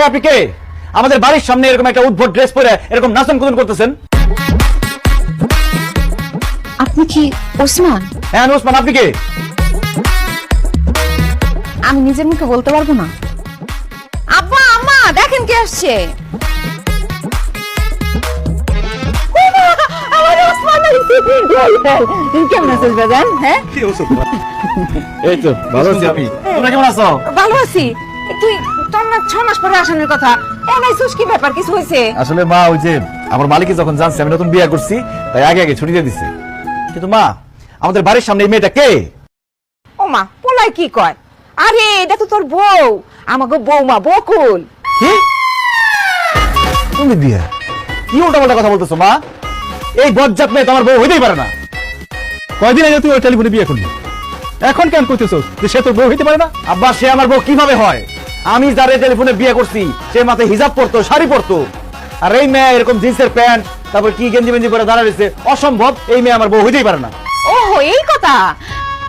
আপনি কে? আমাদের বাড়ির সামনে এরকম একটা উদ্ভট ড্রেস পরে এরকম নাচন কুদন করতেছেন? আপনি কি ওসমান? হ্যাঁ ওসমান, আপনি কে? আমি নিজের মুখে বলতে পারবো না। আব্বা আম্মা দেখেন কে আসছে। কেমন আছিস বাজান? হ্যাঁ এই তো ভালো আছি আমি। তোমরা কেমন আছো? ভালো আছি। তুই তোর না 6 মাস পরে আসানোর কথা, এনাইছিস কি ব্যাপার? কিছু হয়েছে? আসলে মা, ওই যে আমার মালিক যখন জানছে আমি নতুন বিয়ে করছি, তাই আগে আগে ছুটি দিয়ে দিছে। কিন্তু মা, আমাদের বাড়ির সামনে এই মেয়েটা কে? ও মা, পোলাই কি কয়? আরে এটা তো তোর বউ, আমাকে বৌমা বকুল। কি? তুমি বিয়ে? কি উল্টাপাল্টা কথা বলতেছো মা? এই বজ্জাত মেয়ে তোমার বউ হইতেই পারে না। কয়দিন আগে তুই ওই টেলিফোনে বিয়ে করলি, এখন কেন করতেছস যে সে তোর বউ হইতে পারে না? আব্বা, সে আমার বউ কিভাবে হয়? আমি যারে টেলিফোনে বিয়ে করছি সে মাথায় হিজাব পরতো, শাড়ি পরতো, আর এই মেয়ে এরকম জিন্সের প্যান্ট তারপর কি গেঞ্জি মেঞ্জি করে দাঁড়া রয়েছে। অসম্ভব, এই মেয়ে আমার বউ হইতেই পারে না। ওহো, এই কথা।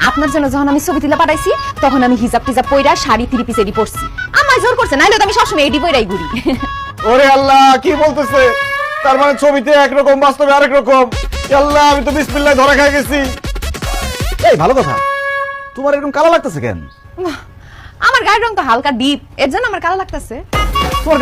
আপনার জন্য যখন আমি ছবি তুলে পাঠাইছি তখন আমি হিজাব টিজাব পইরা শাড়ি থ্রি পিস এডি পরছি। আমায় জোর করছে, নাইলে তো আমি সবসময় এডি পইরাই ঘুরি। ওরে আল্লাহ, কি বলতেছে? তার মানে ছবিতে একরকম, বাস্তবে আরেক রকম। আল্লাহ, আমি তো বিসমিল্লাহ ধরা খাই গেছি। এই ভালো কথা, তোমার এরকম কালো লাগতেছে কেন? আমার গায়ের রং তো হালকা ডিপ, এর জন্য আমার কালো লাগতেছে। তোমার